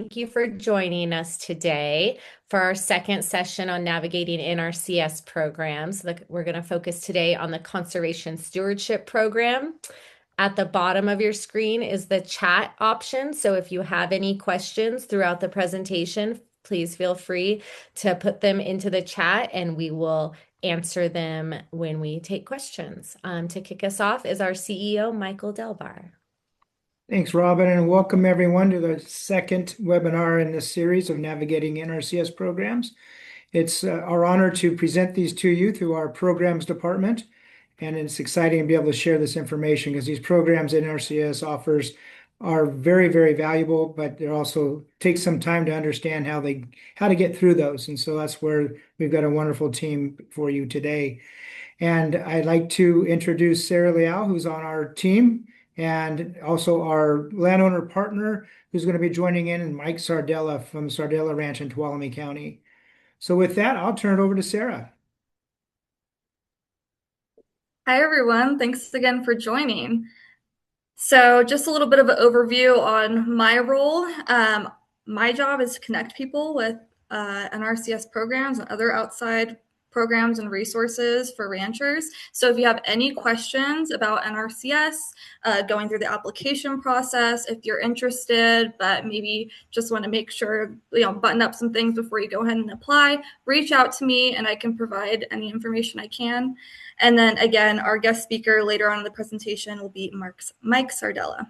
Thank you for joining us today for our second session on navigating NRCS programs. We're going to focus today on the Conservation Stewardship Program. At the bottom of your screen is the chat option. So if you have any questions throughout the presentation, please feel free to put them into the chat and we will answer them when we take questions. To kick us off is our CEO, Michael Delbar. Thanks, Robin, and welcome everyone to the second webinar in this series of navigating NRCS programs. It's our honor to present these to you through our programs department, and it's exciting to be able to share this information because these programs NRCS offers are very, very valuable, but they also take some time to understand how to get through those. And so that's where we've got a wonderful team for you today. And I'd like to introduce Sarah Liao, who's on our team, and also our landowner partner who's going to be joining in, and Mike Sardella from Sardella Ranch in Tuolumne County. So with that, I'll turn it over to Sarah. Hi, everyone. Thanks again for joining. So just a little bit of an overview on my role. My job is to connect people with NRCS programs and other outside programs and resources for ranchers. So if you have any questions about NRCS, going through the application process, if you're interested, but maybe just want to make sure, button up some things before you go ahead and apply, reach out to me and I can provide any information I can. And then again, our guest speaker later on in the presentation will be Mike Sardella.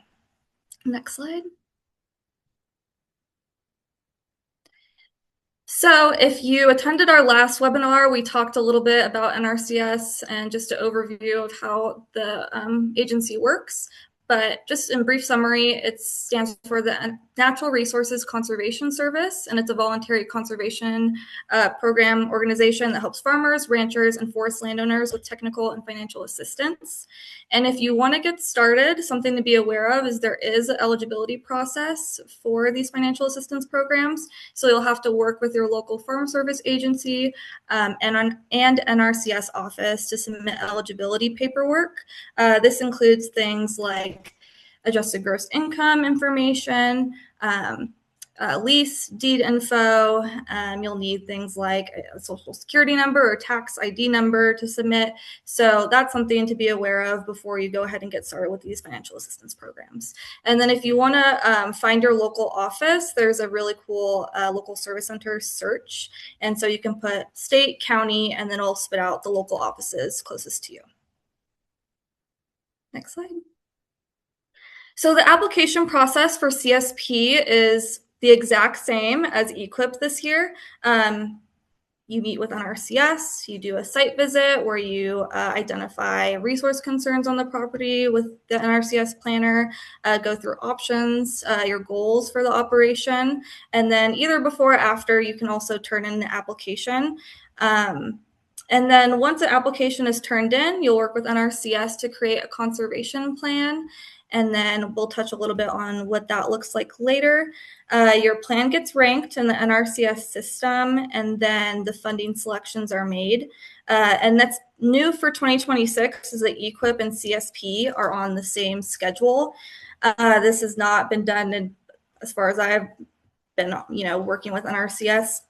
Next slide. So if you attended our last webinar, we talked a little bit about NRCS and just an overview of how the agency works. But just in brief summary, it stands for the Natural Resources Conservation Service, and it's a voluntary conservation program organization that helps farmers, ranchers, and forest landowners with technical and financial assistance. And if you want to get started, something to be aware of is there is an eligibility process for these financial assistance programs. So you'll have to work with your local Farm Service agency and NRCS office to submit eligibility paperwork. This includes things like adjusted gross income information, lease, deed info. You'll need things like a social security number or tax ID number to submit. So that's something to be aware of before you go ahead and get started with these financial assistance programs. And then if you want to find your local office, there's a really cool local service center search. And so you can put state, county, and then it'll spit out the local offices closest to you. Next slide. So the application process for CSP is the exact same as EQIP this year. You meet with NRCS, you do a site visit where you identify resource concerns on the property with the NRCS planner, go through options, your goals for the operation, and then either before or after, you can also turn in the application. And then once the application is turned in, you'll work with NRCS to create a conservation plan. And then we'll touch a little bit on what that looks like later. Your plan gets ranked in the NRCS system, and then the funding selections are made. And that's new for 2026 is that EQIP and CSP are on the same schedule. This has not been done as far as I've been, working with NRCS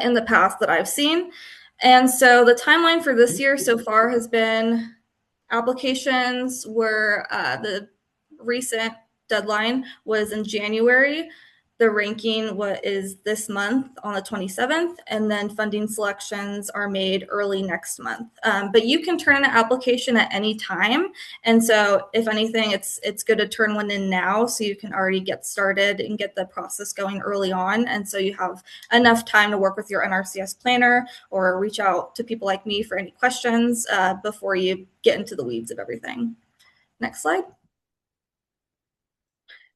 in the past that I've seen. And so the timeline for this year so far has been applications were the recent deadline was in January. The ranking is this month on the 27th, and then funding selections are made early next month. But you can turn in an application at any time. And so if anything, it's good to turn one in now so you can already get started and get the process going early on. And so you have enough time to work with your NRCS planner or reach out to people like me for any questions before you get into the weeds of everything. Next slide.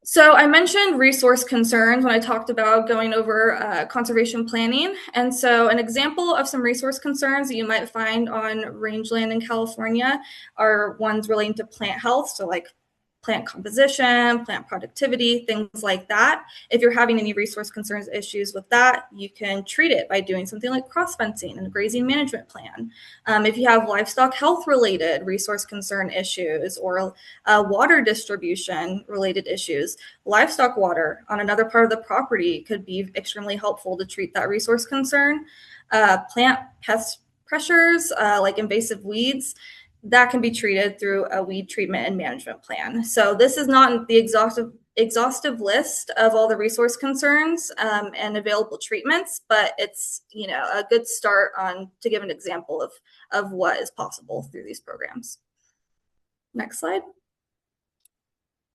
So I mentioned resource concerns when I talked about going over conservation planning. And so an example of some resource concerns that you might find on rangeland in California are ones relating to plant health. So like plant composition, plant productivity, things like that. If you're having any resource concerns issues with that, you can treat it by doing something like cross fencing and a grazing management plan. If you have livestock health related resource concern issues or water distribution related issues, livestock water on another part of the property could be extremely helpful to treat that resource concern. Plant pest pressures like invasive weeds, that can be treated through a weed treatment and management plan. So this is not the exhaustive list of all the resource concerns and available treatments, but it's a good start on to give an example of what is possible through these programs. Next slide.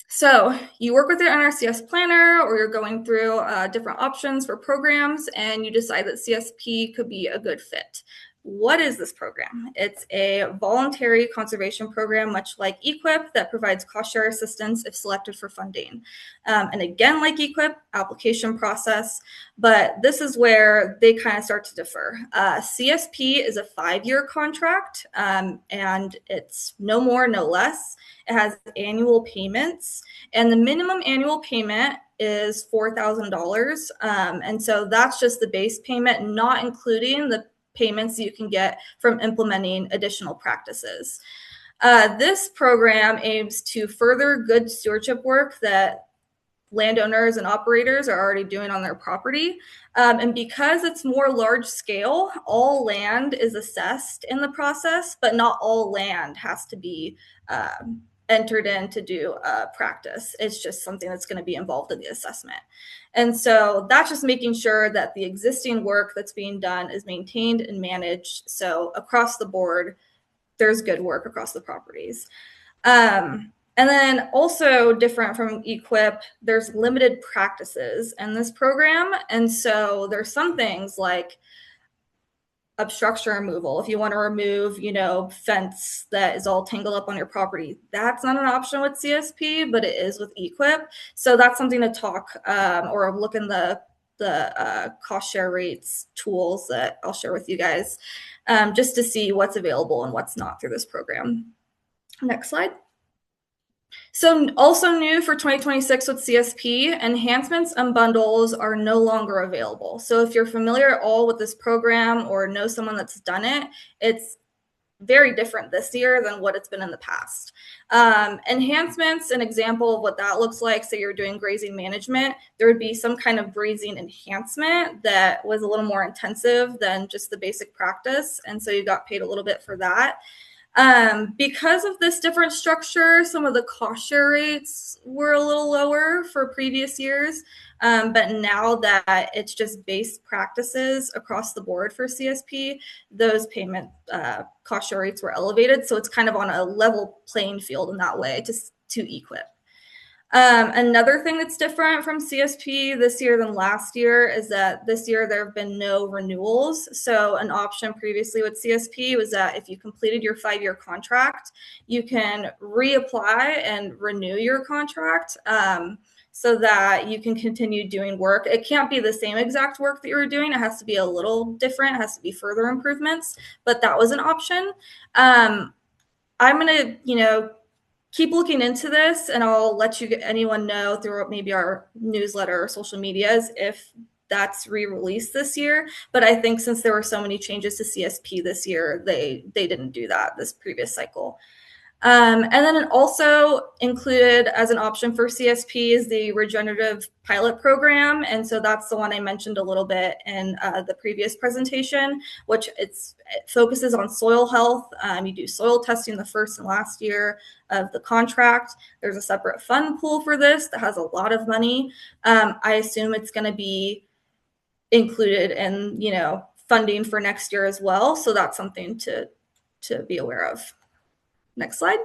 So you work with your NRCS planner, or you're going through different options for programs, and you decide that CSP could be a good fit. What is this program? It's a voluntary conservation program, much like EQIP, that provides cost share assistance if selected for funding. And again, like EQIP, application process, but this is where they kind of start to differ. CSP is a 5-year contract, and it's no more, no less. It has annual payments, and the minimum annual payment is $4,000. And so that's just the base payment, not including the payments you can get from implementing additional practices. This program aims to further good stewardship work that landowners and operators are already doing on their property. And because it's more large scale, all land is assessed in the process, but not all land has to be entered in to do a practice. It's just something that's going to be involved in the assessment. And so that's just making sure that the existing work that's being done is maintained and managed. So across the board, there's good work across the properties. And then also different from EQIP, there's limited practices in this program. And so there's some things like obstruction removal. If you want to remove, fence that is all tangled up on your property, that's not an option with CSP, but it is with EQIP. So that's something to talk or look in the cost share rates tools that I'll share with you guys just to see what's available and what's not through this program. Next slide. So also new for 2026 with CSP, enhancements and bundles are no longer available. So if you're familiar at all with this program or know someone that's done it, it's very different this year than what it's been in the past. Enhancements, an example of what that looks like, say you're doing grazing management, there would be some kind of grazing enhancement that was a little more intensive than just the basic practice. And so you got paid a little bit for that. Because of this different structure, some of the cost share rates were a little lower for previous years. But now that it's just base practices across the board for CSP, those payment cost share rates were elevated. So it's kind of on a level playing field in that way to EQIP. Another thing that's different from CSP this year than last year is that this year there have been no renewals. So an option previously with CSP was that if you completed your 5-year contract, you can reapply and renew your contract so that you can continue doing work. It can't be the same exact work that you were doing. It has to be a little different. It has to be further improvements, but that was an option. I'm going to, keep looking into this, and I'll let anyone know through maybe our newsletter or social medias if that's re-released this year. But I think since there were so many changes to CSP this year, they didn't do that this previous cycle. And then it also included as an option for CSP is the regenerative pilot program. And so that's the one I mentioned a little bit in the previous presentation, which it focuses on soil health. You do soil testing the first and last year of the contract. There's a separate fund pool for this that has a lot of money. I assume it's going to be included in, funding for next year as well. So that's something to be aware of. Next slide.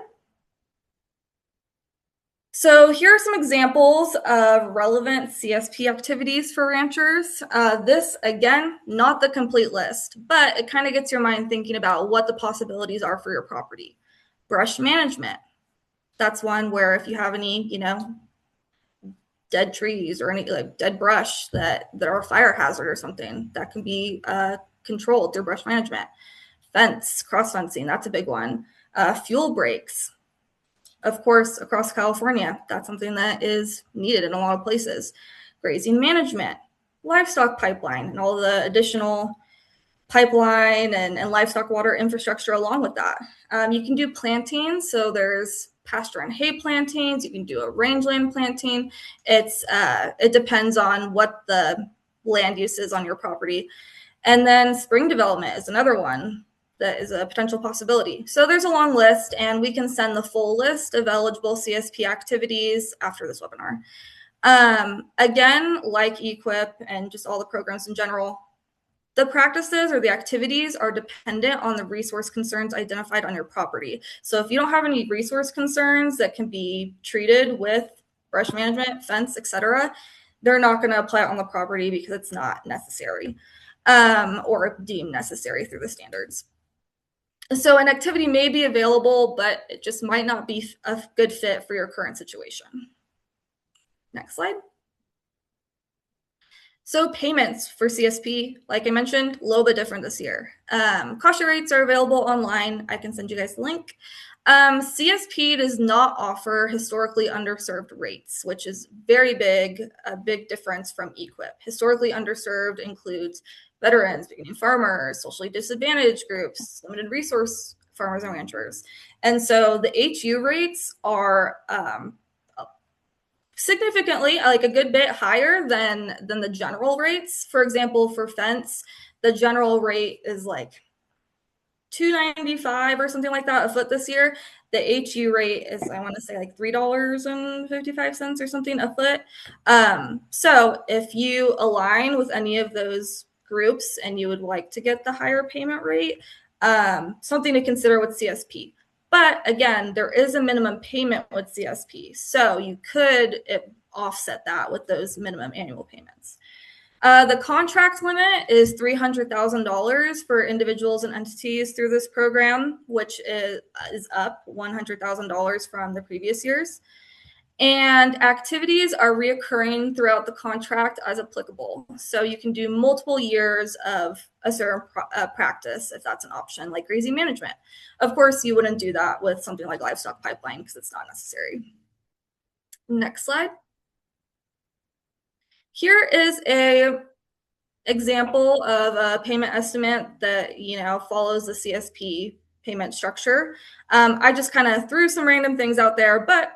So here are some examples of relevant CSP activities for ranchers. This, again, not the complete list, but it kind of gets your mind thinking about what the possibilities are for your property. Brush management. That's one where if you have any, dead trees or any like dead brush that are a fire hazard or something, that can be controlled through brush management. Fence, cross fencing, that's a big one. Fuel breaks. Of course, across California, that's something that is needed in a lot of places. Grazing management, livestock pipeline, and all the additional pipeline and livestock water infrastructure along with that. You can do plantings, so there's pasture and hay plantings. You can do a rangeland planting. It depends on what the land use is on your property. And then spring development is another one that is a potential possibility. So there's a long list, and we can send the full list of eligible CSP activities after this webinar. Again, like EQIP and just all the programs in general, the practices or the activities are dependent on the resource concerns identified on your property. So if you don't have any resource concerns that can be treated with brush management, fence, etc., they're not going to apply it on the property because it's not necessary or deemed necessary through the standards. So an activity may be available, but it just might not be a good fit for your current situation. Next slide. So payments for CSP, like I mentioned, a little bit different this year. Cost share rates are available online. I can send you guys the link. CSP does not offer historically underserved rates, which is a big difference from EQIP. Historically underserved includes veterans, beginning farmers, socially disadvantaged groups, limited resource farmers and ranchers. And so the HU rates are significantly, like a good bit higher than the general rates. For example, for fence, the general rate is like $2.95 or something like that a foot this year. The HU rate is, I want to say, like $3.55 or something a foot. So if you align with any of those groups and you would like to get the higher payment rate, something to consider with CSP. But again, there is a minimum payment with CSP, so you could offset that with those minimum annual payments. The contract limit is $300,000 for individuals and entities through this program, which is up $100,000 from the previous years. And activities are reoccurring throughout the contract as applicable. So you can do multiple years of a certain practice if that's an option, like grazing management. Of course, you wouldn't do that with something like livestock pipeline because it's not necessary. Next slide. Here is a example of a payment estimate that follows the CSP payment structure. I just kind of threw some random things out there, but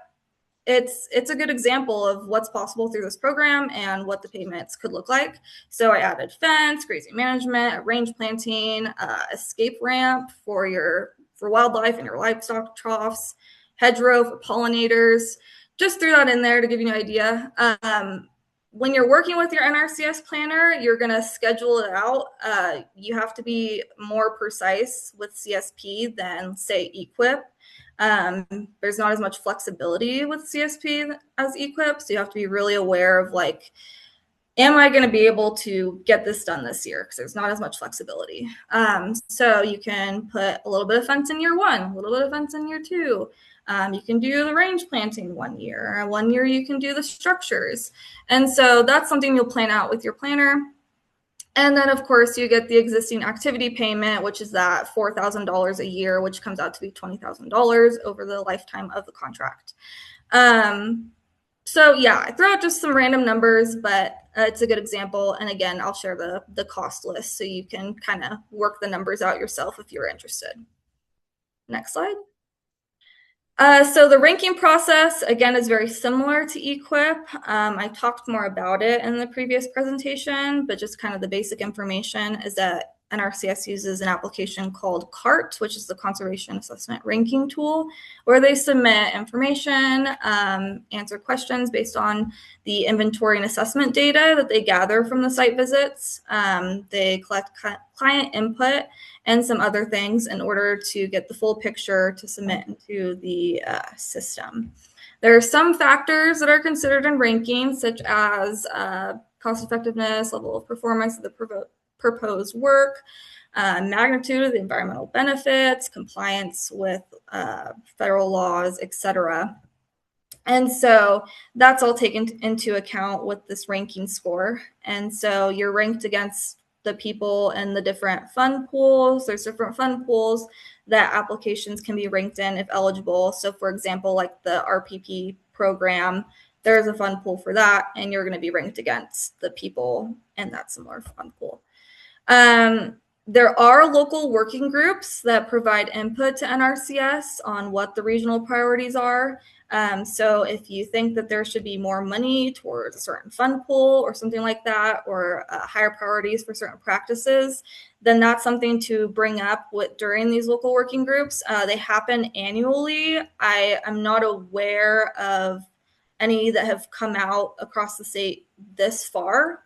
it's a good example of what's possible through this program and what the payments could look like. So I added fence, grazing management, range planting, escape ramp for wildlife and your livestock troughs, hedgerow for pollinators. Just threw that in there to give you an idea. When you're working with your NRCS planner, you're going to schedule it out. You have to be more precise with CSP than, say, EQIP. There's not as much flexibility with CSP as EQIP, so you have to be really aware of, like, am I going to be able to get this done this year? Because there's not as much flexibility. So you can put a little bit of fence in year 1, a little bit of fence in year 2. You can do the range planting 1 year. 1 year you can do the structures. And so that's something you'll plan out with your planner. And then, of course, you get the existing activity payment, which is that $4,000 a year, which comes out to be $20,000 over the lifetime of the contract. So yeah, I throw out just some random numbers, but it's a good example. And again, I'll share the cost list so you can kind of work the numbers out yourself if you're interested. Next slide. So the ranking process, again, is very similar to EQIP. I talked more about it in the previous presentation, but just kind of the basic information is that NRCS uses an application called CART, which is the Conservation Assessment Ranking Tool, where they submit information, answer questions based on the inventory and assessment data that they gather from the site visits. They collect client input and some other things in order to get the full picture to submit into the system. There are some factors that are considered in ranking, such as cost effectiveness, level of performance of the proposed work, magnitude of the environmental benefits, compliance with federal laws, etc. And so that's all taken into account with this ranking score. And so you're ranked against the people in the different fund pools. There's different fund pools that applications can be ranked in if eligible. So for example, like the RPP program, there's a fund pool for that, and you're going to be ranked against the people in that similar fund pool. There are local working groups that provide input to NRCS on what the regional priorities are. So if you think that there should be more money towards a certain fund pool or something like that, or higher priorities for certain practices, then that's something to bring up during these local working groups. They happen annually. I am not aware of any that have come out across the state this far,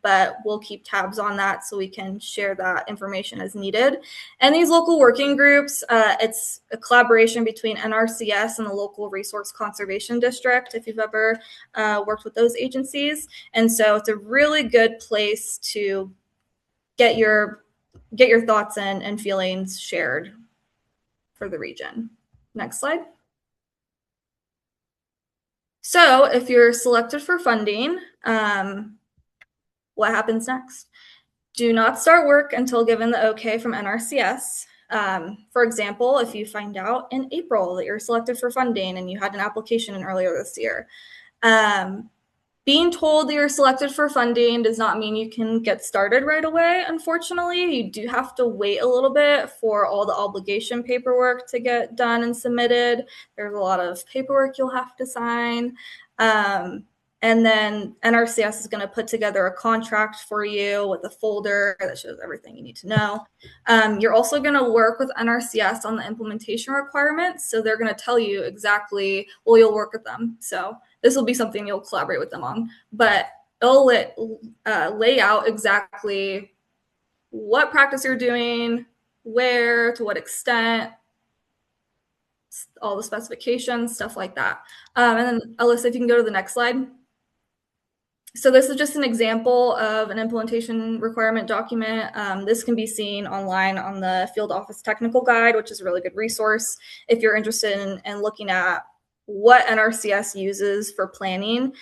but we'll keep tabs on that so we can share that information as needed. And these local working groups, it's a collaboration between NRCS and the local resource conservation district, if you've ever worked with those agencies. And so it's a really good place to get your thoughts and feelings shared for the region. Next slide. So if you're selected for funding, what happens next? Do not start work until given the okay from NRCS. For example, if you find out in April that you're selected for funding and you had an application in earlier this year, being told that you're selected for funding does not mean you can get started right away. Unfortunately, you do have to wait a little bit for all the obligation paperwork to get done and submitted. There's a lot of paperwork you'll have to sign. And then NRCS is going to put together a contract for you with a folder that shows everything you need to know. You're also going to work with NRCS on the implementation requirements. So they're going to tell you exactly, well, you'll work with them. So this will be something you'll collaborate with them on. But it'll lay out exactly what practice you're doing, where, to what extent, all the specifications, stuff like that. And then, Alyssa, if you can go to the next slide. So this is just an example of an implementation requirement document. This can be seen online on the Field Office Technical Guide, which is a really good resource if you're interested in looking at what NRCS uses for planning.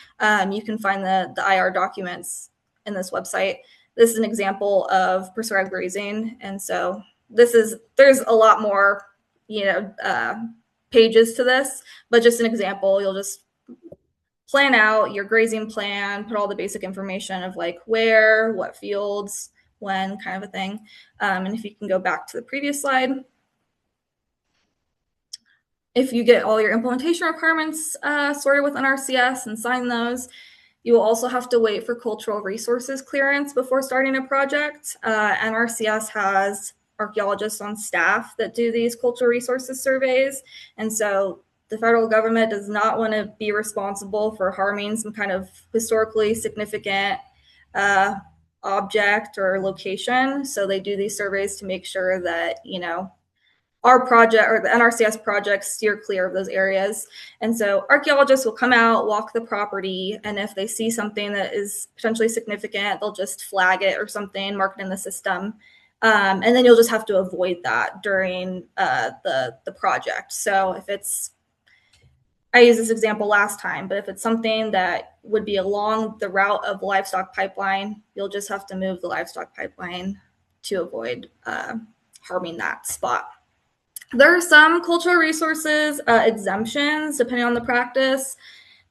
You can find the IR documents in this website. This is an example of prescribed grazing. And so there's a lot more, pages to this, but just an example. You'll just plan out your grazing plan, put all the basic information of like where, what fields, when, kind of a thing. And if you can go back to the previous slide. If you get all your implementation requirements sorted with NRCS and sign those, you will also have to wait for cultural resources clearance before starting a project. NRCS has archaeologists on staff that do these cultural resources surveys. And so the federal government does not want to be responsible for harming some kind of historically significant object or location. So they do these surveys to make sure that, our project or the NRCS projects steer clear of those areas. And so archaeologists will come out, walk the property, and if they see something that is potentially significant, they'll just flag it or something, mark it in the system. And then you'll just have to avoid that during the project. So if I used this example last time, but if it's something that would be along the route of the livestock pipeline, you'll just have to move the livestock pipeline to avoid harming that spot. There are some cultural resources exemptions depending on the practice.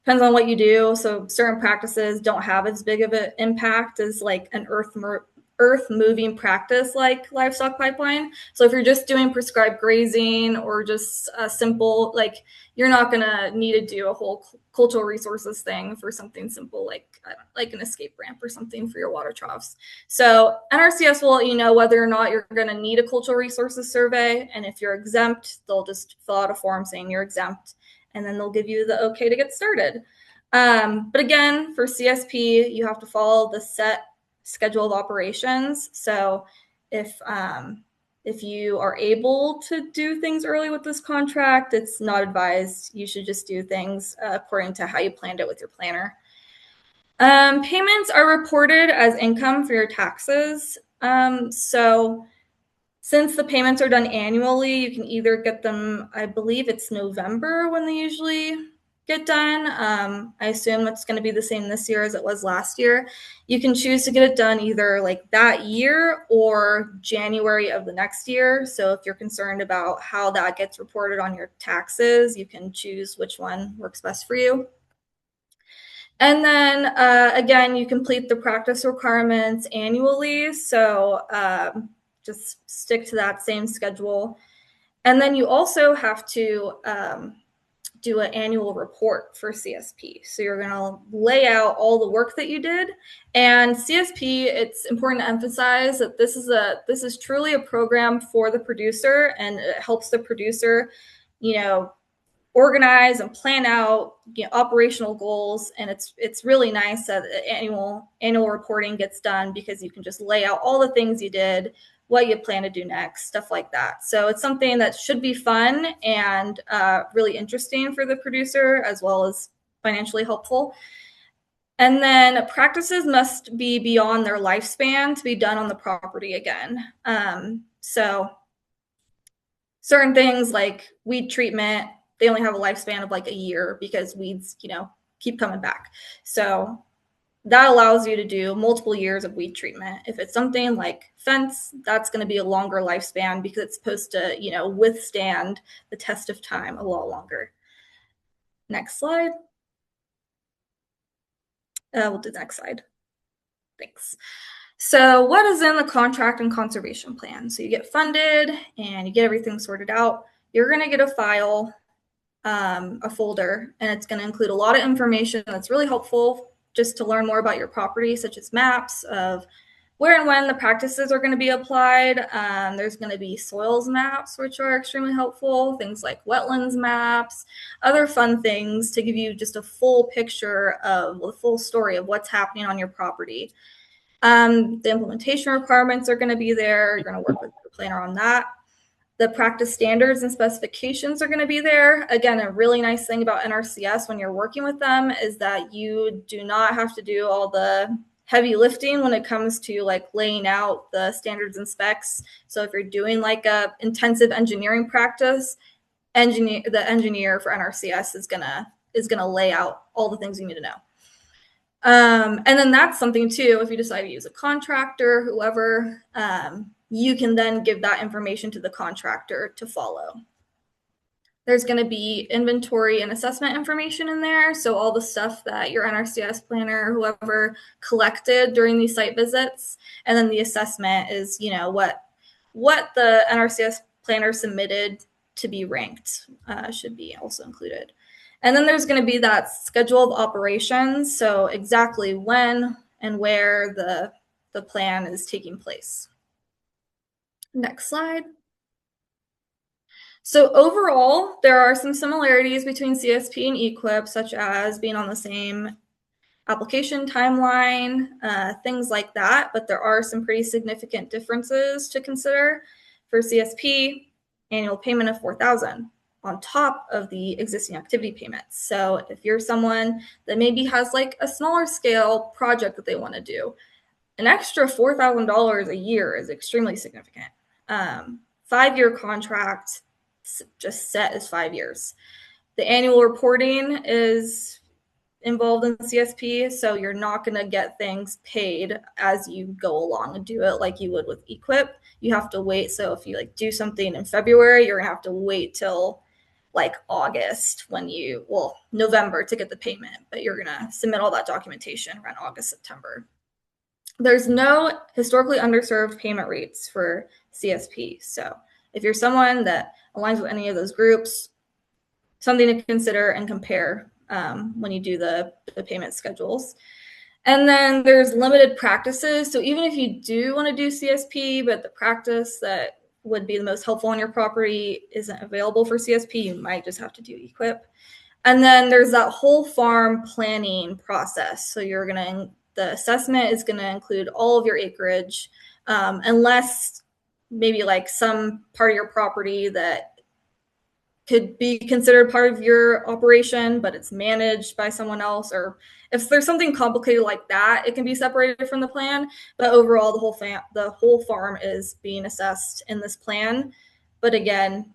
Depends on what you do. So certain practices don't have as big of an impact as like an earth moving practice like livestock pipeline. So if you're just doing prescribed grazing or just simple, like you're not going to need to do a whole cultural resources thing for something simple like an escape ramp or something for your water troughs. So NRCS will let you know whether or not you're going to need a cultural resources survey. And if you're exempt, they'll just fill out a form saying you're exempt, and then they'll give you the okay to get started. But again, for CSP, you have to follow the set schedule of operations. So if you are able to do things early with this contract, it's not advised. You should just do things according to how you planned it with your planner. Payments are reported as income for your taxes. So since the payments are done annually, you can either get them, I believe it's November when they usually get done. I assume it's going to be the same this year as it was last year. You can choose to get it done either like that year or January of the next year. So if you're concerned about how that gets reported on your taxes, you can choose which one works best for you. And then again, you complete the practice requirements annually. So just stick to that same schedule. And then you also have to do an annual report for CSP. So you're going to lay out all the work that you did. And CSP, it's important to emphasize that this is truly a program for the producer, and it helps the producer, organize and plan out operational goals. And it's really nice that annual reporting gets done, because you can just lay out all the things you did, what you plan to do next, stuff like that. So it's something that should be fun and really interesting for the producer, as well as financially helpful. And then practices must be beyond their lifespan to be done on the property again. So certain things like weed treatment, they only have a lifespan of like a year, because weeds, keep coming back. So that allows you to do multiple years of weed treatment. If it's something like fence, that's going to be a longer lifespan, because it's supposed to, withstand the test of time a lot longer. Next slide. We'll do the next slide. Thanks. So what is in the contract and conservation plan? So you get funded and you get everything sorted out. You're going to get a file, a folder, and it's going to include a lot of information that's really helpful just to learn more about your property, such as maps of where and when the practices are going to be applied. There's going to be soils maps, which are extremely helpful, things like wetlands maps, other fun things to give you just a full picture of the full story of what's happening on your property. The implementation requirements are going to be there. You're going to work with the planner on that. The practice standards and specifications are going to be there. Again, a really nice thing about NRCS when you're working with them is that you do not have to do all the heavy lifting when it comes to like laying out the standards and specs. So if you're doing like a intensive engineering practice, the engineer for NRCS is gonna lay out all the things you need to know. And then that's something too, if you decide to use a contractor, whoever, you can then give that information to the contractor to follow. There's going to be inventory and assessment information in there. So all the stuff that your NRCS planner, whoever collected during these site visits. And then the assessment is, what the NRCS planner submitted to be ranked should be also included. And then there's going to be that schedule of operations. So exactly when and where the plan is taking place. Next slide. So overall, there are some similarities between CSP and EQIP, such as being on the same application timeline, things like that, but there are some pretty significant differences to consider. For CSP, annual payment of $4,000 on top of the existing activity payments. So if you're someone that maybe has like a smaller scale project that they want to do, an extra $4,000 a year is extremely significant. 5-year contract, just set as 5 years. The annual reporting is involved in CSP, so you're not going to get things paid as you go along and do it like you would with EQIP. You have to wait. So if you like do something in February, you're gonna have to wait till like August November to get the payment, but you're gonna submit all that documentation around August, September. There's no historically underserved payment rates for CSP. So if you're someone that aligns with any of those groups, something to consider and compare when you do the payment schedules. And then there's limited practices. So even if you do want to do CSP, but the practice that would be the most helpful on your property isn't available for CSP, you might just have to do EQIP. And then there's that whole farm planning process. So the assessment is going to include all of your acreage, unless maybe like some part of your property that could be considered part of your operation, but it's managed by someone else, or if there's something complicated like that, it can be separated from the plan. But overall, the whole farm is being assessed in this plan. But again,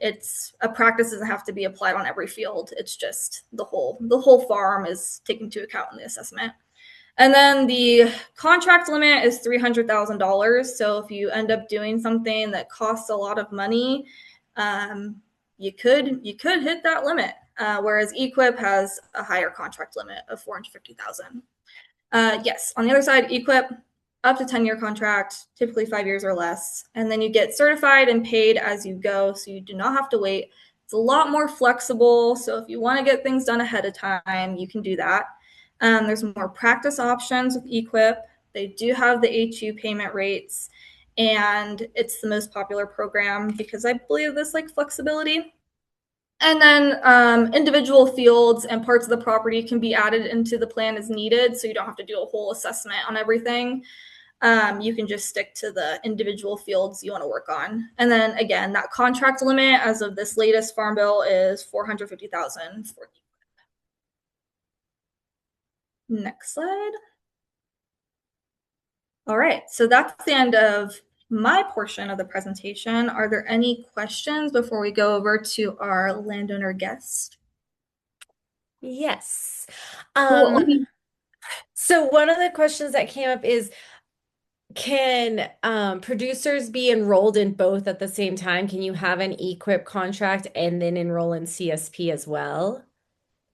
it's a practice doesn't have to be applied on every field. It's just the whole farm is taken into account in the assessment. And then the contract limit is $300,000. So if you end up doing something that costs a lot of money, you could hit that limit. Whereas EQIP has a higher contract limit of $450,000. Yes, on the other side, EQIP up to 10-year contract, typically 5 years or less, and then you get certified and paid as you go, so you do not have to wait. It's a lot more flexible, so if you want to get things done ahead of time, you can do that. There's more practice options with EQIP. They do have the HU payment rates, and it's the most popular program because I believe this flexibility. And then individual fields and parts of the property can be added into the plan as needed, so you don't have to do a whole assessment on everything. You can just stick to the individual fields you want to work on. And then again, that contract limit as of this latest farm bill is $450,000 for next slide. All right, so that's the end of my portion of the presentation. Are there any questions before we go over to our landowner guest? Yes. Cool. So one of the questions that came up is, can producers be enrolled in both at the same time? Can you have an EQIP contract and then enroll in CSP as well?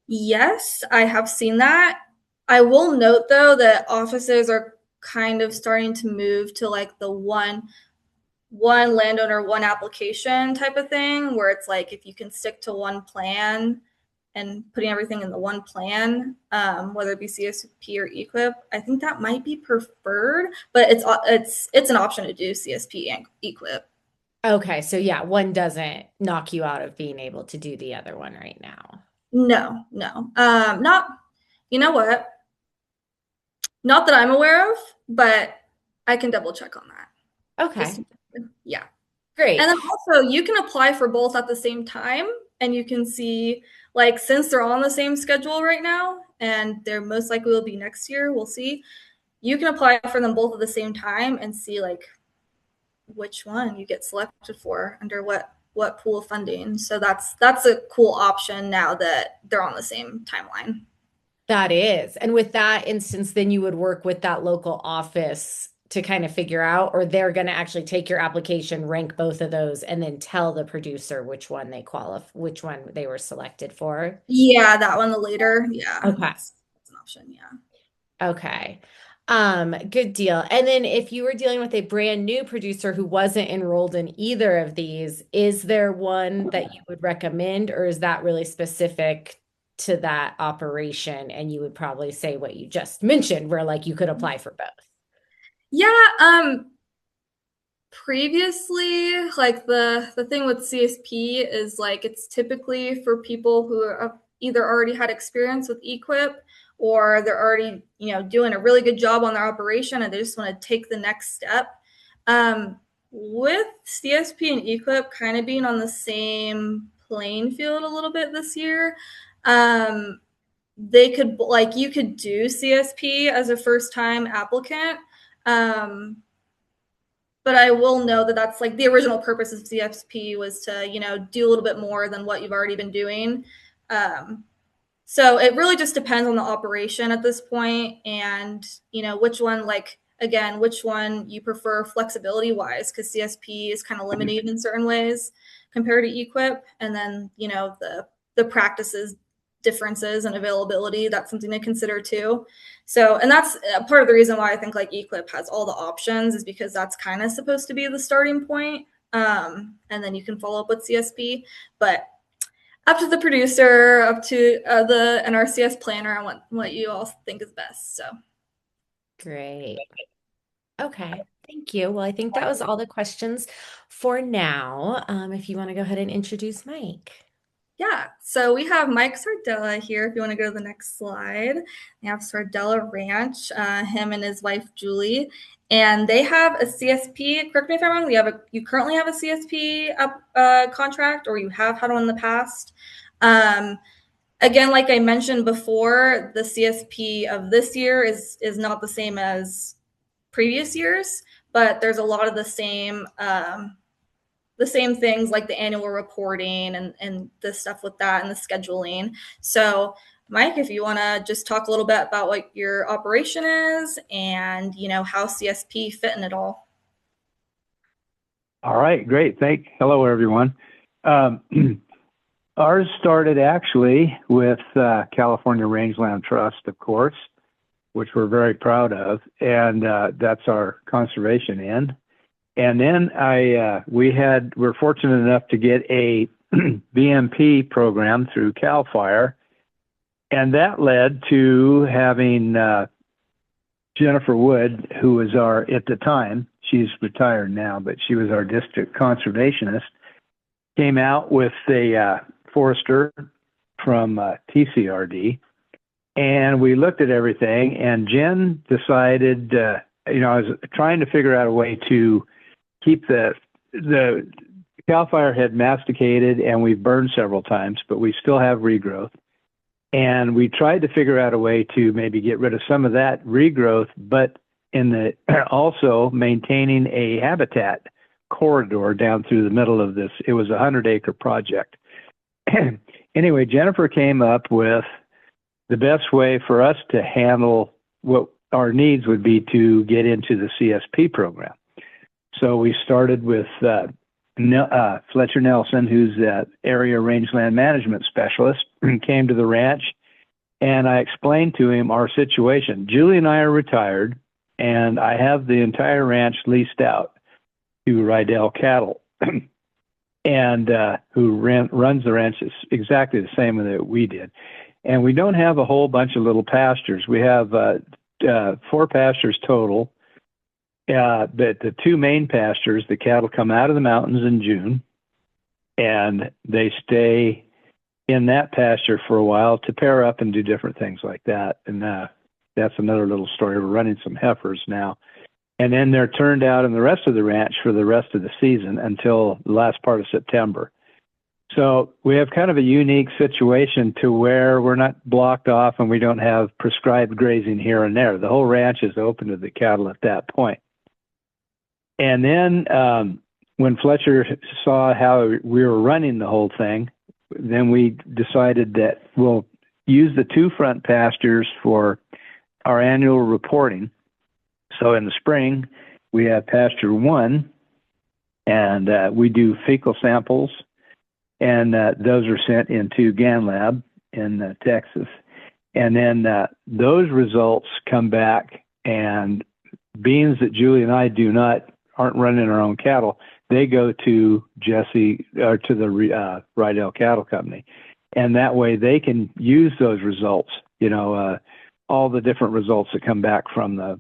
Yes, I have seen that. I will note though that offices are kind of starting to move to the one landowner, one application type of thing, where it's if you can stick to one plan and putting everything in the one plan, whether it be CSP or EQIP, I think that might be preferred, but it's an option to do CSP and EQIP. Okay, so yeah, one doesn't knock you out of being able to do the other one right now. No. Not, you know what? Not that I'm aware of, but I can double check on that. Okay. Yeah. Great. And then also you can apply for both at the same time, and you can see since they're on the same schedule right now and they're most likely will be next year, we'll see. You can apply for them both at the same time and see which one you get selected for under what pool of funding. So that's a cool option now that they're on the same timeline. That is. And with that instance, then you would work with that local office to kind of figure out, or they're going to actually take your application, rank both of those, and then tell the producer which one they which one they were selected for. Yeah, that one, the later. Yeah. Okay. That's an option. Yeah. Okay. Good deal. And then if you were dealing with a brand new producer who wasn't enrolled in either of these, is there one that you would recommend, or is that really specific to that operation? And you would probably say what you just mentioned, where you could apply for both. Yeah, previously, the thing with CSP is it's typically for people who have either already had experience with EQIP, or they're already doing a really good job on their operation and they just want to take the next step. With CSP and EQIP kind of being on the same playing field a little bit this year, they could you could do CSP as a first time applicant. But I will know that that's the original purpose of CSP was to, do a little bit more than what you've already been doing. So it really just depends on the operation at this point and, which one, again, which one you prefer flexibility wise, because CSP is kind of limited in certain ways compared to EQIP. And then, the practices differences and availability, that's something to consider too. So, and that's part of the reason why I think EQIP has all the options, is because that's kind of supposed to be the starting point. And then you can follow up with CSP, but up to the producer, up to the NRCS planner, and what you all think is best. So Great. Okay, thank you. Well, I think that was all the questions for now. If you want to go ahead and introduce Mike. Yeah, so we have Mike Sardella here. If you want to go to the next slide, we have Sardella Ranch, him and his wife Julie, and they have a CSP. Correct me if I'm wrong. You currently have a CSP contract, or you have had one in the past. Again, like I mentioned before, the CSP of this year is not the same as previous years, but there's a lot of the same the same things like the annual reporting and the stuff with that and the scheduling. So Mike, if you want to just talk a little bit about what your operation is and, how CSP fit in it all. All right, great. Hello, everyone. Ours started actually with California Rangeland Trust, of course, which we're very proud of, and that's our conservation end. And then we're fortunate enough to get a BMP program through CAL FIRE, and that led to having Jennifer Wood, who was at the time, she's retired now, but she was our district conservationist, came out with a forester from TCRD, and we looked at everything, and Jen decided, I was trying to figure out a way to keep the CAL FIRE had masticated, and we've burned several times, but we still have regrowth. And we tried to figure out a way to maybe get rid of some of that regrowth, but also maintaining a habitat corridor down through the middle of this. It was a 100-acre project. Anyway, Jennifer came up with the best way for us to handle what our needs would be to get into the CSP program. So we started with Fletcher Nelson, who's the area rangeland management specialist, came to the ranch, and I explained to him our situation. Julie and I are retired, and I have the entire ranch leased out to Rydell Cattle, and who runs the ranch is exactly the same that we did. And we don't have a whole bunch of little pastures. We have 4 pastures total. But the 2 main pastures, the cattle come out of the mountains in June, and they stay in that pasture for a while to pair up and do different things like that. And that's another little story. We're running some heifers now. And then they're turned out in the rest of the ranch for the rest of the season until the last part of September. So we have kind of a unique situation to where we're not blocked off and we don't have prescribed grazing here and there. The whole ranch is open to the cattle at that point. And then when Fletcher saw how we were running the whole thing, then we decided that we'll use the 2 front pastures for our annual reporting. So in the spring, we have pasture 1, and we do fecal samples, and those are sent into GanLab in Texas. And then those results come back, and beans that Julie and I aren't running our own cattle, they go to Jesse or to the Rydell Cattle Company, and that way they can use those results. All the different results that come back from the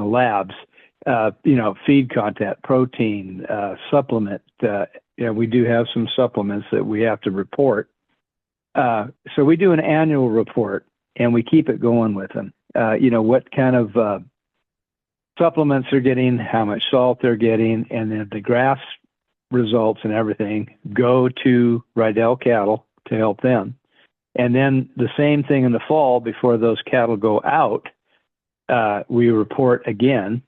labs. Feed content, protein, supplement. We do have some supplements that we have to report. So we do an annual report, and we keep it going with them. What kind of supplements they're getting, how much salt they're getting, and then the grass results and everything go to Rydell Cattle to help them. And then the same thing in the fall before those cattle go out, we report again,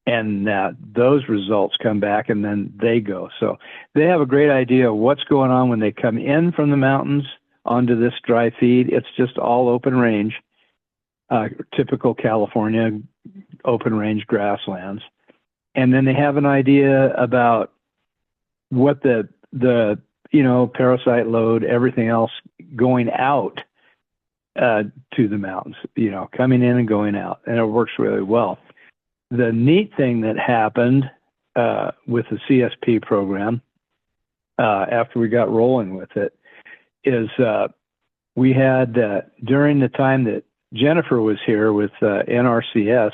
and those results come back, and then they go. So they have a great idea of what's going on when they come in from the mountains onto this dry feed. It's just all open range, typical California open range grasslands. And then they have an idea about what the parasite load, everything else going out to the mountains, coming in and going out, and it works really well. The neat thing that happened with the CSP program after we got rolling with it is we had, during the time that Jennifer was here with NRCS,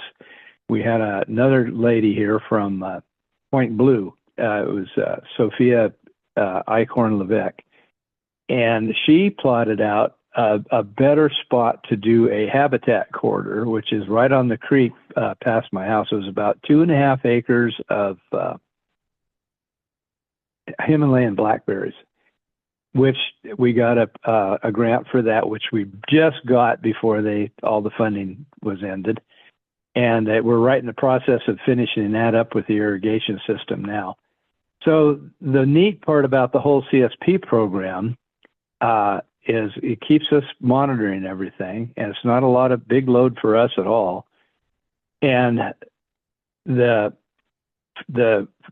we had another lady here from Point Blue. It was Sophia Eichhorn Levesque, and she plotted out a better spot to do a habitat corridor, which is right on the creek past my house. It was about 2.5 acres of Himalayan blackberries, which we got a grant for that, which we just got before all the funding was ended. And we're right in the process of finishing that up with the irrigation system now. So the neat part about the whole CSP program is it keeps us monitoring everything, and it's not a lot of big load for us at all. And the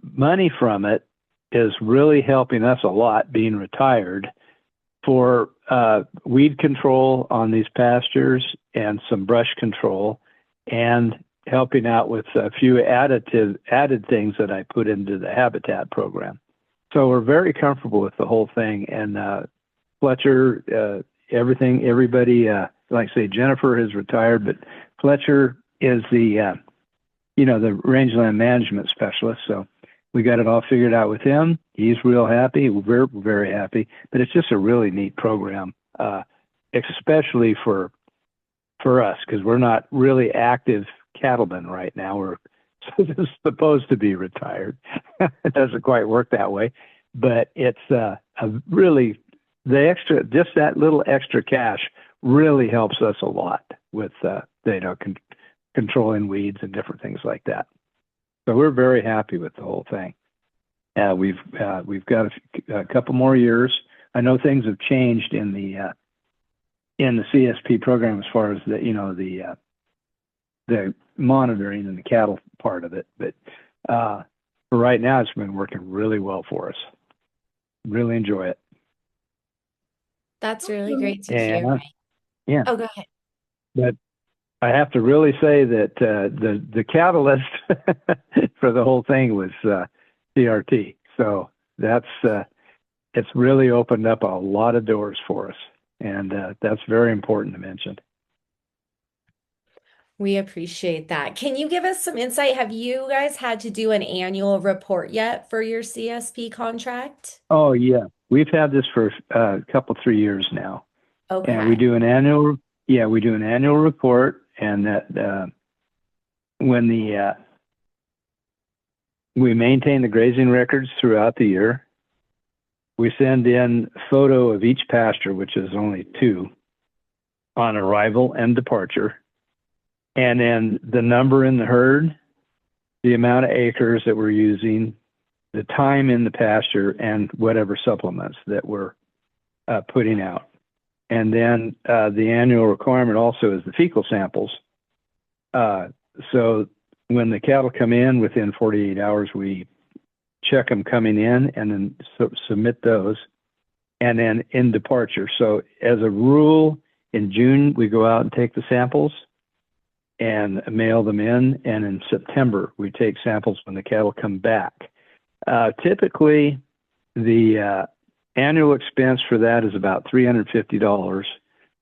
money from it is really helping us a lot being retired for weed control on these pastures and some brush control, and helping out with a few added things that I put into the habitat program. So we're very comfortable with the whole thing. And Fletcher, everybody, like I say, Jennifer has retired, but Fletcher is the rangeland management specialist. So we got it all figured out with him. He's real happy. We're very happy. But it's just a really neat program, especially for us, because we're not really active cattlemen right now. We're supposed to be retired. It doesn't quite work that way, but it's a really just that little extra cash really helps us a lot with controlling weeds and different things like that. So we're very happy with the whole thing. We've got a couple more years. I know things have changed in the CSP program as far as the monitoring and the cattle part of it, but for right now, it's been working really well for us. Really enjoy it. That's really great to hear. Yeah. Oh, go ahead. But I have to really say that the catalyst for the whole thing was CRT. So it's really opened up a lot of doors for us, and that's very important to mention. We appreciate that. Can you give us some insight? Have you guys had to do an annual report yet for your CSP contract? Oh, yeah. We've had this for a couple, 3 years now. Okay. And we do an annual report, and that when we maintain the grazing records throughout the year. We send in a photo of each pasture, which is only 2, on arrival and departure. And then the number in the herd, the amount of acres that we're using, the time in the pasture, and whatever supplements that we're putting out. And then the annual requirement also is the fecal samples. So when the cattle come in within 48 hours, we check them coming in and then submit those. And then in departure. So as a rule, in June, we go out and take the samples and mail them in. And in September, we take samples when the cattle come back. Typically, the annual expense for that is about $350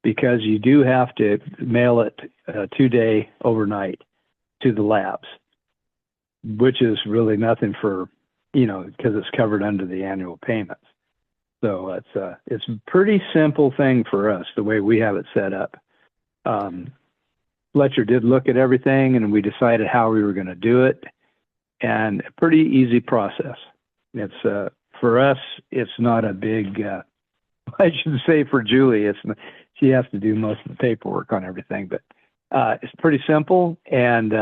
because you do have to mail it 2-day overnight to the labs, which is really nothing for, because it's covered under the annual payments. So it's a pretty simple thing for us, the way we have it set up. Fletcher did look at everything, and we decided how we were going to do it, and a pretty easy process. It's for us, it's not a big. I should say for Julie, she has to do most of the paperwork on everything, but it's pretty simple. And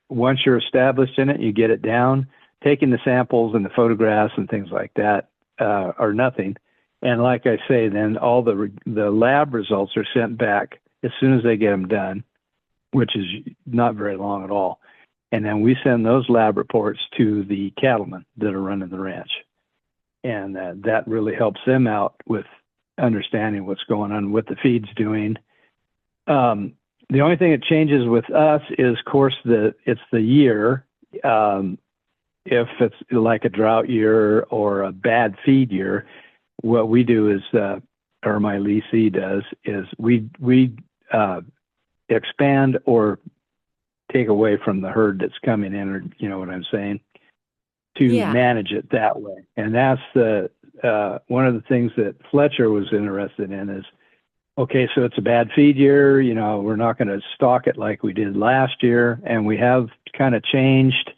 once you're established in it, you get it down. Taking the samples and the photographs and things like that are nothing. And like I say, then all the lab results are sent back as soon as they get them done, which is not very long at all. And then we send those lab reports to the cattlemen that are running the ranch. And that really helps them out with understanding what's going on, what the feed's doing. The only thing that changes with us is, of course, it's the year. If it's like a drought year or a bad feed year, what we do is, or my leasee does, is we expand or take away from the herd that's coming in, or you know what I'm saying, to manage it that way. And that's one of the things that Fletcher was interested in is, okay, so it's a bad feed year, we're not going to stock it like we did last year. And we have kind of changed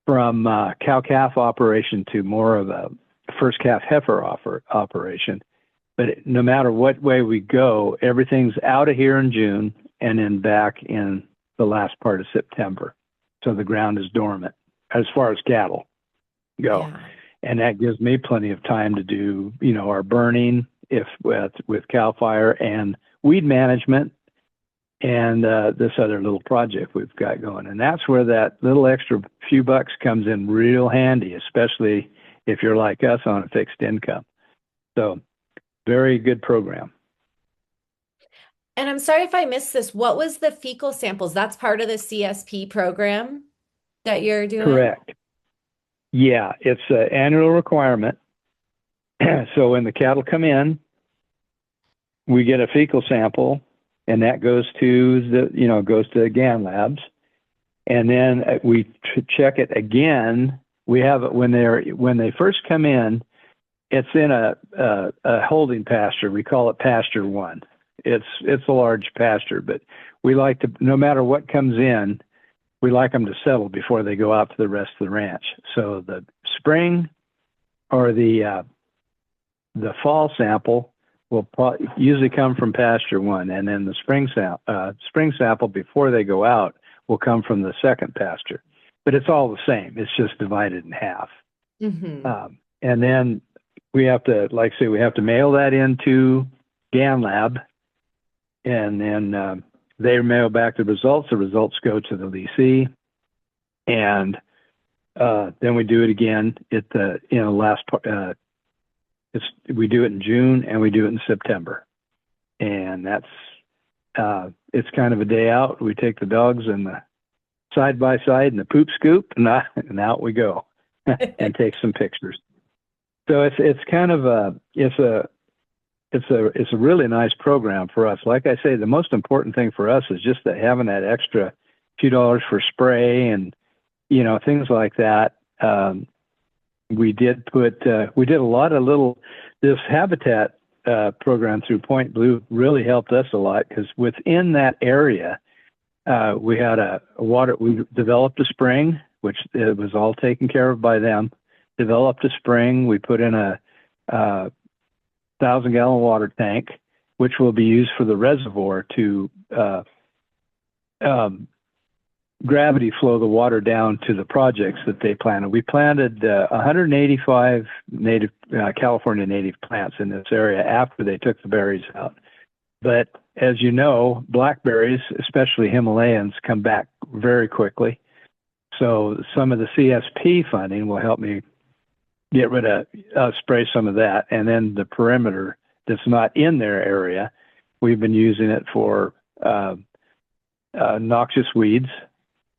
from cow-calf operation to more of a first calf heifer operation. But no matter what way we go, everything's out of here in June and then back in the last part of September. So the ground is dormant as far as cattle. go. Yeah. And that gives me plenty of time to do, our burning if with CAL FIRE and weed management and this other little project we've got going. And that's where that little extra few bucks comes in real handy, especially if you're like us on a fixed income. So very good program. And I'm sorry if I missed this. What was the fecal samples? That's part of the CSP program that you're doing? Correct. Yeah, it's an annual requirement. So when the cattle come in, we get a fecal sample, and that goes to the GAN labs, and then we check it again. We have it when they first come in. It's in a holding pasture. We call it pasture 1. It's a large pasture, but we like to, no matter what comes in, we like them to settle before they go out to the rest of the ranch. So the spring or the fall sample will usually come from pasture 1, and then the spring sample before they go out will come from the second pasture. But it's all the same. It's just divided in half. Mm-hmm. And then we have to, like I say, we have to mail that into GAN lab, and then they mail back the results. The results go to the leasee, and then we do it again at the last part. We do it in June and we do it in September, and that's it's kind of a day out. We take the dogs and the side by side and the poop scoop, and out we go and take some pictures. So it's kind of it's a really nice program for us. Like I say, the most important thing for us is just that having that extra few dollars for spray and things like that. We did a lot of this habitat program through Point Blue really helped us a lot, because within that area we had we developed a spring, which it was all taken care of by them. Developed a spring. We put in a 1,000-gallon water tank, which will be used for the reservoir to gravity flow the water down to the projects that they planted. We planted 185 California native plants in this area after they took the berries out. But as you know, blackberries, especially Himalayans, come back very quickly. So some of the CSP funding will help me get rid of, spray some of that. And then the perimeter that's not in their area, we've been using it for noxious weeds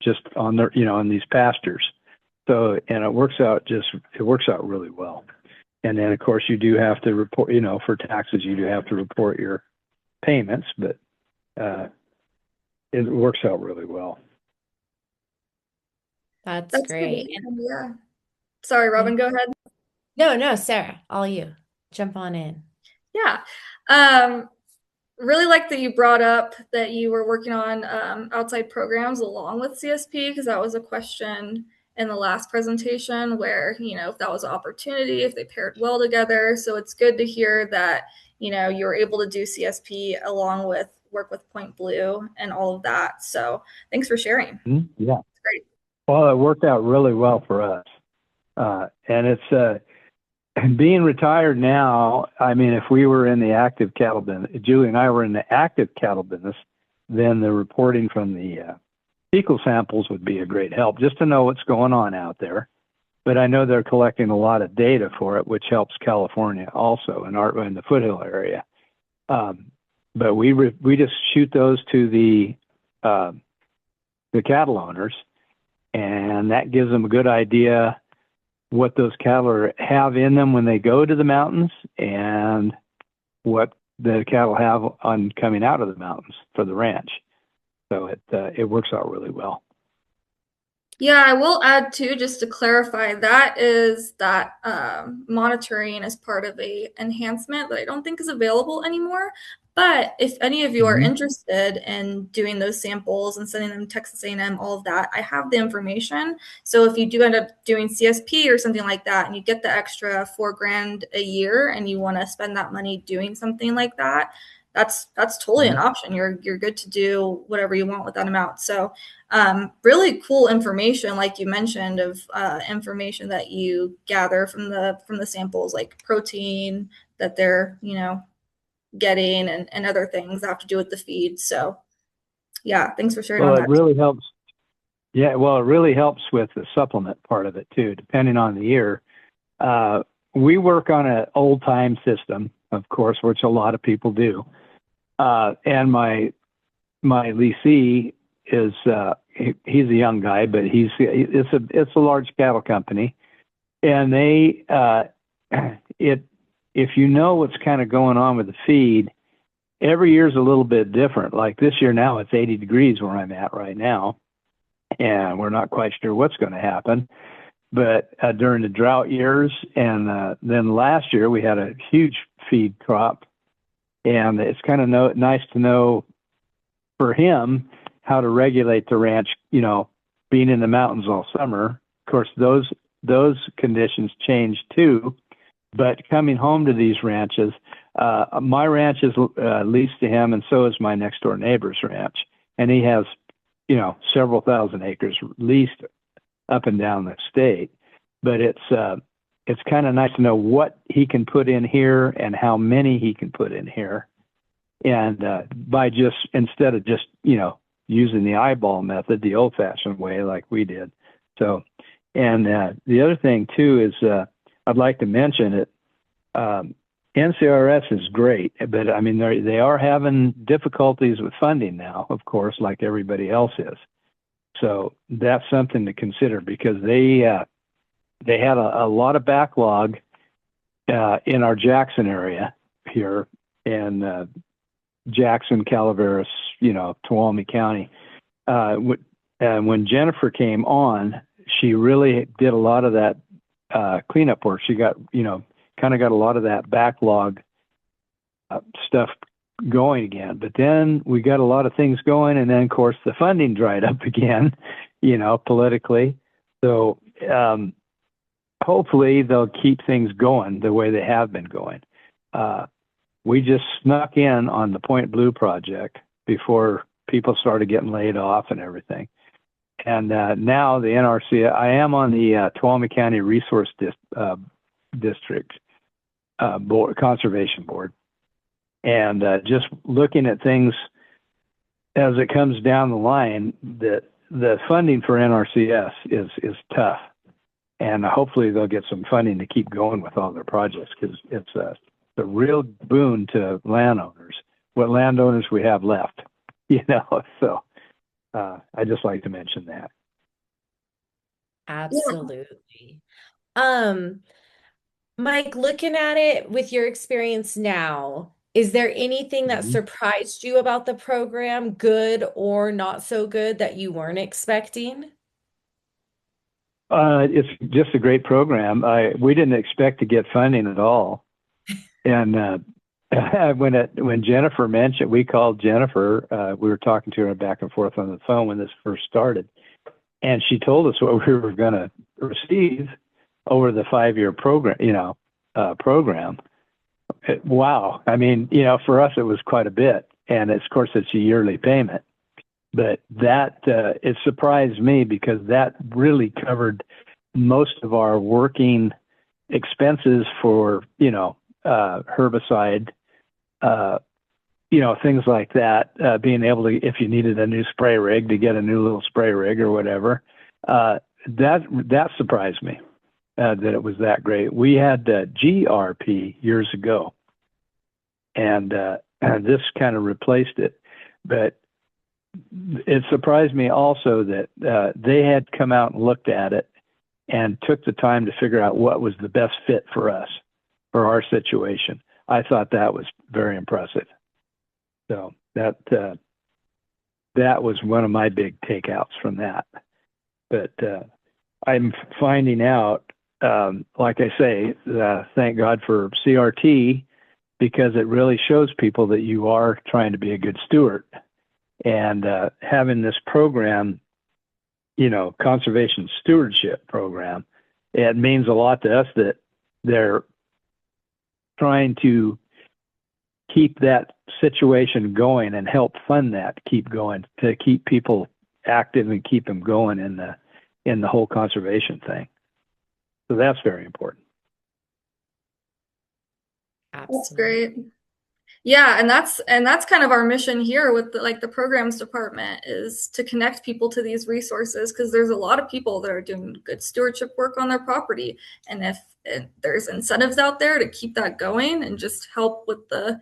just on on these pastures. So, and it works out really well. And then of course you do have to report, for taxes, you do have to report your payments, but it works out really well. That's great. Yeah. Sorry, Robin, go ahead. No, Sarah, all you. Jump on in. Yeah. Really like that you brought up that you were working on outside programs along with CSP, because that was a question in the last presentation where, if that was an opportunity, if they paired well together. So it's good to hear that, you were able to do CSP along with work with Point Blue and all of that. So thanks for sharing. Mm-hmm. Yeah. It's great. Well, it worked out really well for us. And it's being retired now. I mean, if we were in the active cattle business, Julie and I were in the active cattle business, then the reporting from the fecal samples would be a great help, just to know what's going on out there. But I know they're collecting a lot of data for it, which helps California also in the foothill area. But we just shoot those to the cattle owners, and that gives them a good idea what those cattle have in them when they go to the mountains, and what the cattle have on coming out of the mountains for the ranch. So it works out really well. Yeah, I will add too, just to clarify, that monitoring is part of a enhancement that I don't think is available anymore. But if any of you are interested in doing those samples and sending them to Texas A&M, all of that, I have the information. So if you do end up doing CSP or something like that, and you get the extra $4,000 a year, and you want to spend that money doing something like that, that's totally an option. You're good to do whatever you want with that amount. So really cool information, like you mentioned, of information that you gather from the samples, like protein that they're getting, and other things that have to do with the feed. So yeah, thanks for sharing on Well, it that. really helps. Yeah, well, it really helps with the supplement part of it too, depending on the year. We work on an old time system, of course, which a lot of people do. And my leasee is he's a young guy, but it's a large cattle company, and they if you know what's kind of going on with the feed, every year's a little bit different. Like this year now, it's 80 degrees where I'm at right now, and we're not quite sure what's going to happen. But during the drought years, and then last year we had a huge feed crop, and it's kind of nice to know for him how to regulate the ranch. Being in the mountains all summer, of course, those conditions change too. But coming home to these ranches, my ranch is leased to him, and so is my next door neighbor's ranch, and he has several thousand acres leased up and down the state. But it's kind of nice to know what he can put in here and how many he can put in here, and by just instead of just using the eyeball method, the old-fashioned way like we did. So, and the other thing too is I'd like to mention it. NCRS is great, but I mean they are having difficulties with funding now, of course, like everybody else is. So that's something to consider, because they had a lot of backlog in our Jackson area here, in Jackson, Calaveras, Tuolumne County. When Jennifer came on, she really did a lot of that cleanup work. She got kind of got a lot of that backlog stuff going again. But then we got a lot of things going, and then of course the funding dried up again, politically. So hopefully they'll keep things going the way they have been going. We just snuck in on the Point Blue project before people started getting laid off and everything. And now the NRCS, I am on the Tuolumne County Resource District Board, Conservation Board. And just looking at things as it comes down the line, that the funding for NRCS is tough. And hopefully they'll get some funding to keep going with all their projects, because it's a real boon to landowners, what landowners we have left, So I just like to mention that. Absolutely. Mike, looking at it with your experience now, is there anything that surprised you about the program, good or not so good, that you weren't expecting? It's just a great program. We didn't expect to get funding at all. And when Jennifer mentioned, we called Jennifer, we were talking to her back and forth on the phone when this first started. And she told us what we were going to receive over the 5-year program, program. Wow. I mean, for us, it was quite a bit. And of course, it's a yearly payment. But that, it surprised me, because that really covered most of our working expenses for, herbicide, things like that, being able to, if you needed a new spray rig, to get a new little spray rig or whatever, that surprised me, that it was that great. We had GRP years ago, and this kind of replaced it. But it surprised me also that they had come out and looked at it and took the time to figure out what was the best fit for us, for our situation. I thought that was very impressive. So that was one of my big takeouts from that. But I'm finding out, like I say, thank God for CRT, because it really shows people that you are trying to be a good steward. And having this program, Conservation Stewardship Program, it means a lot to us that they're trying to keep that situation going and help fund that keep going, to keep people active and keep them going in the whole conservation thing. So that's very important. That's Absolutely. great. Yeah, and that's kind of our mission here with the programs department, is to connect people to these resources, because there's a lot of people that are doing good stewardship work on their property, and if there's incentives out there to keep that going and just help with the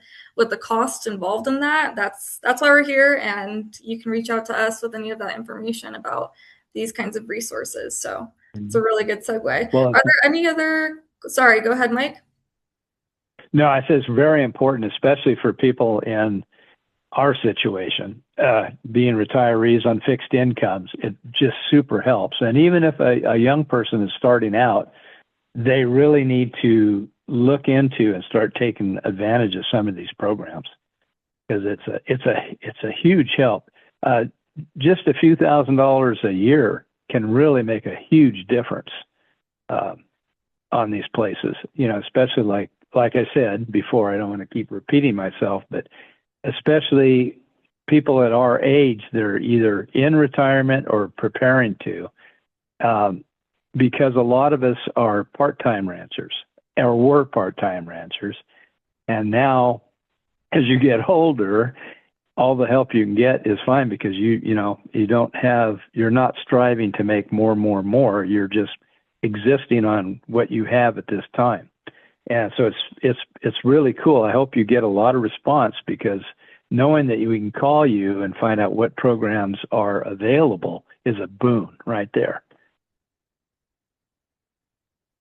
costs involved in that, that's why we're here. And you can reach out to us with any of that information about these kinds of resources. So it's a really good segue. Well, Are there any other? Sorry, go ahead, Mike. no, I say it's very important, especially for people in our situation, being retirees on fixed incomes. It just super helps. And even if a young person is starting out, they really need to look into and start taking advantage of some of these programs, because it's a huge help. Just a few $1,000s a year can really make a huge difference on these places. You know, especially like I said before, I don't want to keep repeating myself, but especially people at our age, they're either in retirement or preparing to, because a lot of us are part-time ranchers, or were part-time ranchers. And now, as you get older, all the help you can get is fine, because you're not striving to make more. You're just existing on what you have at this time. And so it's really cool. I hope you get a lot of response, because knowing that we can call you and find out what programs are available is a boon right there.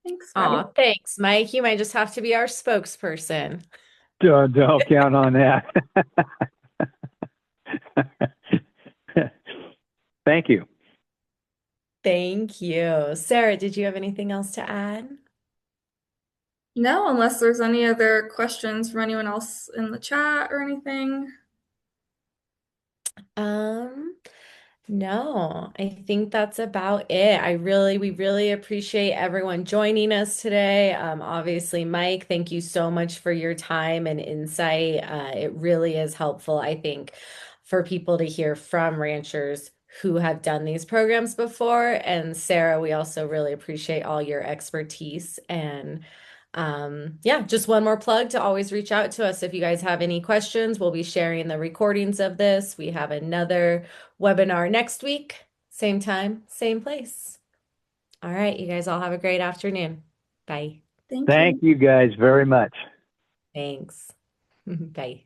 Thanks, Mike. Aw, thanks, Mike. You might just have to be our spokesperson. Don't count on that. Thank you. Thank you. Sarah, did you have anything else to add? No, unless there's any other questions from anyone else in the chat or anything. No, I think that's about it. We really appreciate everyone joining us today. Obviously, Mike, thank you so much for your time and insight. It really is helpful, I think, for people to hear from ranchers who have done these programs before. And Sarah, we also really appreciate all your expertise. And yeah, just one more plug to always reach out to us if you guys have any questions. We'll be sharing the recordings of this. We have another webinar next week, same time, same place. All right, you guys all have a great afternoon. Bye. Thank you. Thank you guys very much. Thanks. Bye.